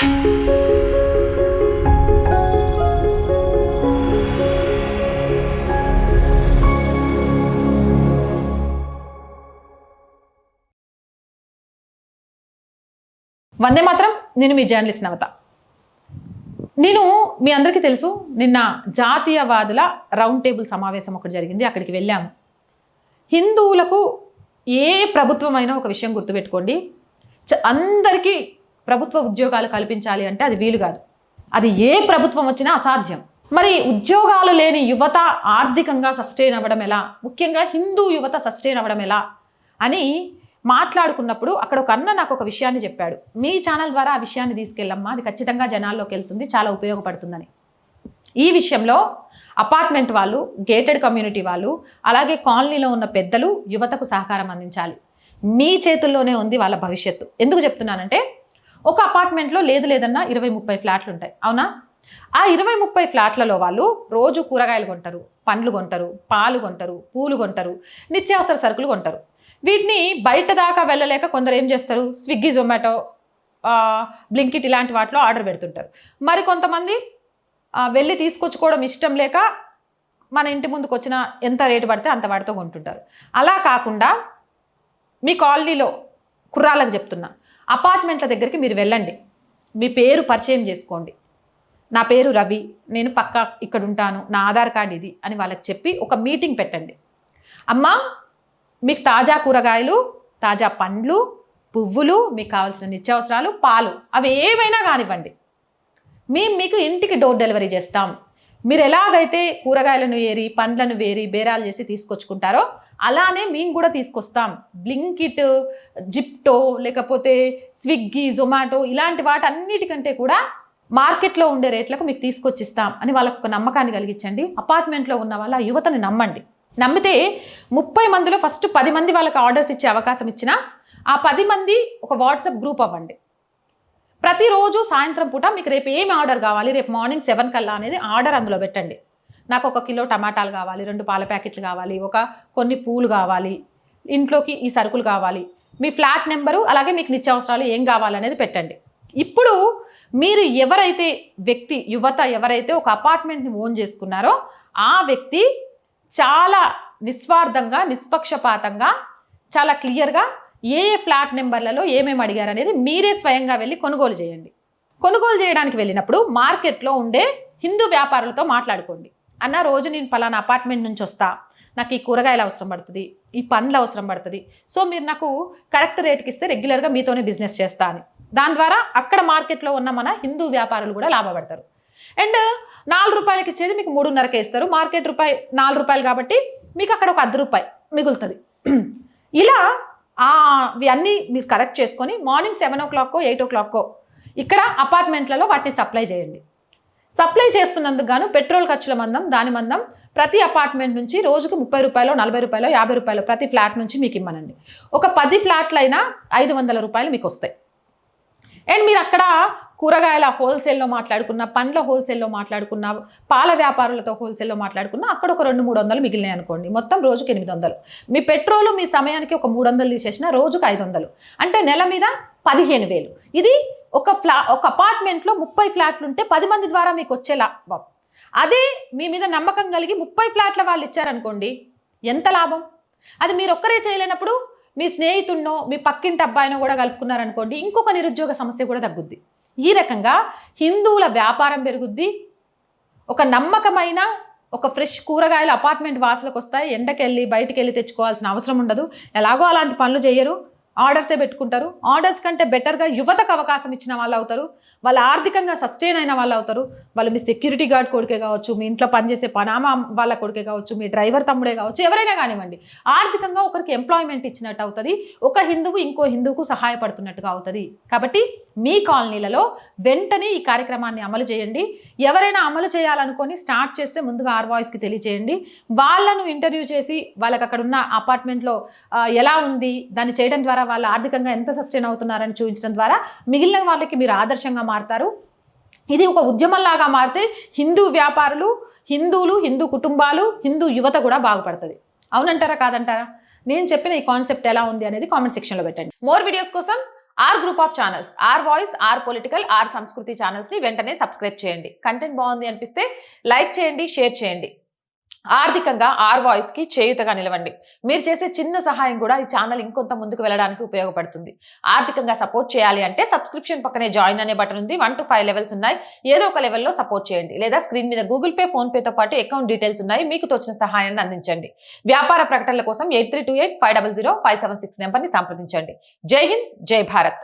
వందే మాత్రం. నేను మీ జర్నలిస్ట్ నవత. నేను మీ అందరికీ తెలుసు, నిన్న జాతీయవాదుల రౌండ్ టేబుల్ సమావేశం ఒకటి జరిగింది, అక్కడికి వెళ్ళాము. హిందువులకు ఏ ప్రభుత్వమైనా ఒక విషయం గుర్తుపెట్టుకోండి, అందరికీ ప్రభుత్వ ఉద్యోగాలు కల్పించాలి అంటే అది వీలు కాదు. అది ఏ ప్రభుత్వం వచ్చినా అసాధ్యం. మరి ఉద్యోగాలు లేని యువత ఆర్థికంగా సస్టైన్ అవ్వడం ఎలా, ముఖ్యంగా హిందూ యువత సస్టైన్ అవ్వడం ఎలా అని మాట్లాడుకున్నప్పుడు అక్కడ ఒక అన్న నాకు ఒక విషయాన్ని చెప్పాడు. మీ ఛానల్ ద్వారా ఆ విషయాన్ని తీసుకెళ్ళమ్మా, అది ఖచ్చితంగా జనాల్లోకి వెళ్తుంది, చాలా ఉపయోగపడుతుందని. ఈ విషయంలో అపార్ట్మెంట్ వాళ్ళు, గేటెడ్ కమ్యూనిటీ వాళ్ళు, అలాగే కాలనీలో ఉన్న పెద్దలు యువతకు సహకారం అందించాలి. మీ చేతుల్లోనే ఉంది వాళ్ళ భవిష్యత్తు. ఎందుకు చెప్తున్నానంటే, ఒక అపార్ట్మెంట్లో లేదన్నా 20-30 ఫ్లాట్లు ఉంటాయి, అవునా? ఆ 20-30 ఫ్లాట్లలో వాళ్ళు రోజు కూరగాయలు కొంటారు, పండ్లు కొంటారు, పాలు కొంటారు, పూలు కొంటారు, నిత్యావసర సరుకులు కొంటారు. వీటిని బయట దాకా వెళ్ళలేక కొందరు ఏం చేస్తారు, స్విగ్గీ, జొమాటో, బ్లింకిట్ ఇలాంటి వాటిలో ఆర్డర్ పెడుతుంటారు. మరి కొంతమంది వెళ్ళి తీసుకొచ్చుకోవడం ఇష్టం లేక మన ఇంటి ముందుకు వచ్చిన ఎంత రేటు పడితే అంత వాటితో కొంటుంటారు. అలా కాకుండా మీ కాలనీలో కుర్రాళ్ళకి చెప్తున్నా, అపార్ట్మెంట్ల దగ్గరికి మీరు వెళ్ళండి, మీ పేరు పరిచయం చేసుకోండి. నా పేరు రవి, నేను పక్కా ఇక్కడ ఉంటాను, నా ఆధార్ కార్డు ఇది అని వాళ్ళకి చెప్పి ఒక మీటింగ్ పెట్టండి. అమ్మా, మీకు తాజా కూరగాయలు, తాజా పండ్లు, పువ్వులు, మీకు కావాల్సిన నిత్యావసరాలు, పాలు, అవి ఏమైనా కానివ్వండి, మీకు ఇంటికి డోర్ డెలివరీ చేస్తాం. మీరు ఎలాగైతే కూరగాయలను ఏరి, పండ్లను వేరి, బేరాలు చేసి తీసుకొచ్చుకుంటారో అలానే మేము కూడా తీసుకొస్తాం. బ్లింకిట్, జిప్టో, లేకపోతే స్విగ్గీ, జొమాటో ఇలాంటి వాటన్నిటికంటే కూడా మార్కెట్లో ఉండే రేట్లకు మీకు తీసుకొచ్చిస్తాం అని వాళ్ళకు ఒక నమ్మకాన్ని కలిగించండి. అపార్ట్మెంట్లో ఉన్న వాళ్ళ యువతను నమ్మండి. నమ్మితే 30 మందిలో ఫస్ట్ 10 మంది వాళ్ళకి ఆర్డర్స్ ఇచ్చే అవకాశం ఇచ్చినా ఆ 10 మంది ఒక వాట్సాప్ గ్రూప్ అవ్వండి. ప్రతిరోజు సాయంత్రం పూట మీకు రేపు ఏమి ఆర్డర్ కావాలి, రేపు మార్నింగ్ 7 కల్లా అనేది ఆర్డర్ అందులో పెట్టండి. నాకు 1 కిలో టమాటాలు కావాలి, 2 పాల ప్యాకెట్లు కావాలి, కొన్ని పూలు కావాలి, ఇంట్లోకి ఈ సరుకులు కావాలి, మీ ఫ్లాట్ నెంబరు, అలాగే మీకు నిత్యావసరాలు ఏం కావాలనేది పెట్టండి. ఇప్పుడు మీరు ఎవరైతే వ్యక్తి, యువత ఎవరైతే ఒక అపార్ట్మెంట్ని ఓన్ చేసుకున్నారో ఆ వ్యక్తి చాలా నిస్వార్థంగా, నిష్పక్షపాతంగా, చాలా క్లియర్గా ఏ ఫ్లాట్ నెంబర్లలో ఏమేమి అడిగారు అనేది మీరే స్వయంగా వెళ్ళి కొనుగోలు చేయండి. కొనుగోలు చేయడానికి వెళ్ళినప్పుడు మార్కెట్లో ఉండే హిందూ వ్యాపారులతో మాట్లాడుకోండి. అన్న, రోజు నేను పలానా అపార్ట్మెంట్ నుంచి వస్తా, నాకు ఈ కూరగాయలు అవసరం పడుతుంది, ఈ పండ్లు అవసరం పడుతుంది, సో మీరు నాకు కరెక్ట్ రేట్కి ఇస్తే రెగ్యులర్గా మీతోనే బిజినెస్ చేస్తా అని. దాని ద్వారా అక్కడ మార్కెట్లో ఉన్న మన హిందూ వ్యాపారులు కూడా లాభపడతారు. అండ్ 4 రూపాయలకి ఇచ్చేది మీకు 3.5కే ఇస్తారు. మార్కెట్ రూపాయి 4 రూపాయలు కాబట్టి మీకు అక్కడ ఒక ₹10 మిగులుతుంది. ఇలా ఇవన్నీ మీరు కరెక్ట్ చేసుకొని మార్నింగ్ 7 o'clock 8 o'clock ఇక్కడ అపార్ట్మెంట్లలో వాటిని సప్లై చేయండి. సప్లై చేస్తున్నందుకు గాను పెట్రోల్ ఖర్చుల మందం, దాని మందం ప్రతి అపార్ట్మెంట్ నుంచి రోజుకు ₹30, ₹40, ₹50 ప్రతి ఫ్లాట్ నుంచి మీకు ఇమ్మనండి. ఒక 10 ఫ్లాట్లైనా ₹500 మీకు వస్తాయి. అండ్ మీరు అక్కడ కూరగాయల హోల్సేల్లో మాట్లాడుకున్న, పండ్ల హోల్సేల్లో మాట్లాడుకున్న, పాల వ్యాపారులతో హోల్సేల్లో మాట్లాడుకున్న, అక్కడ ఒక 200-300 మిగిలినాయి అనుకోండి, మొత్తం రోజుకి 800. మీ పెట్రోలు మీ సమయానికి ఒక 300 తీసేసిన రోజుకు 500, అంటే నెల మీద 15,000. ఇది ఒక అపార్ట్మెంట్లో 30 ఫ్లాట్లు ఉంటే 10 మంది ద్వారా మీకు వచ్చే లాభం. అదే మీ మీద నమ్మకం కలిగి 30 ఫ్లాట్ల వాళ్ళు ఇచ్చారనుకోండి, ఎంత లాభం. అది మీరు ఒక్కరే చేయలేనప్పుడు మీ స్నేహితుడినో, మీ పక్కింటి అబ్బాయినో కూడా కలుపుకున్నారనుకోండి, ఇంకొక నిరుద్యోగ సమస్య కూడా తగ్గుద్ది. ఈ రకంగా హిందువుల వ్యాపారం పెరుగుద్ది. ఒక నమ్మకమైన ఒక ఫ్రెష్ కూరగాయలు అపార్ట్మెంట్ వాసులకు వస్తాయి. ఎండకెళ్ళి బయటికి వెళ్ళి తెచ్చుకోవాల్సిన అవసరం ఉండదు. ఎలాగో అలాంటి పనులు చేయరు, ఆర్డర్సే పెట్టుకుంటారు. ఆర్డర్స్ కంటే బెటర్గా యువతకు అవకాశం ఇచ్చిన వాళ్ళు అవుతారు, వాళ్ళు ఆర్థికంగా సస్టైన్ అయిన వాళ్ళు అవుతారు. వాళ్ళు మీ సెక్యూరిటీ గార్డ్ కొడుకే కావచ్చు, మీ ఇంట్లో పనిచేసే పనామా వాళ్ళ కొడుకే కావచ్చు, మీ డ్రైవర్ తమ్ముడే కావచ్చు, ఎవరైనా కానివ్వండి, ఆర్థికంగా ఒకరికి ఎంప్లాయ్మెంట్ ఇచ్చినట్టు అవుతుంది. ఒక హిందువు ఇంకో హిందువుకు సహాయపడుతున్నట్టుగా అవుతుంది. కాబట్టి మీ కాలనీలలో వెంటనే ఈ కార్యక్రమాన్ని అమలు చేయండి. ఎవరైనా అమలు చేయాలనుకొని స్టార్ట్ చేస్తే ముందుగా ఆర్వాయిస్కి తెలియజేయండి. వాళ్ళను ఇంటర్వ్యూ చేసి వాళ్ళకి అక్కడ ఉన్న అపార్ట్మెంట్లో ఎలా ఉంది, దాన్ని చేయడం ద్వారా వాళ్ళు ఆర్థికంగా ఎంత సస్టైన్ అవుతున్నారని చూపించడం ద్వారా మిగిలిన వాళ్ళకి మీరు ఆదర్శంగా మారుతారు. ఇది ఒక ఉద్యమంలాగా మారితే హిందూ వ్యాపారులు, హిందువులు, హిందూ కుటుంబాలు, హిందూ యువత కూడా బాగుపడుతుంది. అవునంటారా కాదంటారా? నేను చెప్పిన ఈ కాన్సెప్ట్ ఎలా ఉంది అనేది కామెంట్ సెక్షన్లో పెట్టండి. మోర్ వీడియోస్ కోసం our group of channels, our voice, our political, our Samskriti channels ని వెంటనే సబ్స్క్రైబ్ చేయండి. కంటెంట్ బాగుంది అనిపిస్తే లైక్ చేయండి, షేర్ చేయండి. ఆర్థికంగా ఆర్ వాయిస్ కి చేయుతగా నిలవండి. మీరు చేసే చిన్న సహాయం కూడా ఈ ఛానల్ ఇంకొంత ముందుకు వెళ్ళడానికి ఉపయోగపడుతుంది. ఆర్థికంగా సపోర్ట్ చేయాలి అంటే సబ్స్క్రిప్షన్ పక్కనే జాయిన్ అనే బటన్ ఉంది. 1 to 5 లెవెల్స్ ఉన్నాయి. ఏదో ఒక లెవెల్లో సపోర్ట్ చేయండి. లేదా స్క్రీన్ మీద గూగుల్ పే, ఫోన్ పేతో పాటు అకౌంట్ డీటెయిల్స్ ఉన్నాయి. మీకు తోచిన సహాయాన్ని అందించండి. వ్యాపార ప్రకటనల కోసం 8328 500 576 నెంబర్ని సంప్రదించండి. జై హింద్, జై భారత్.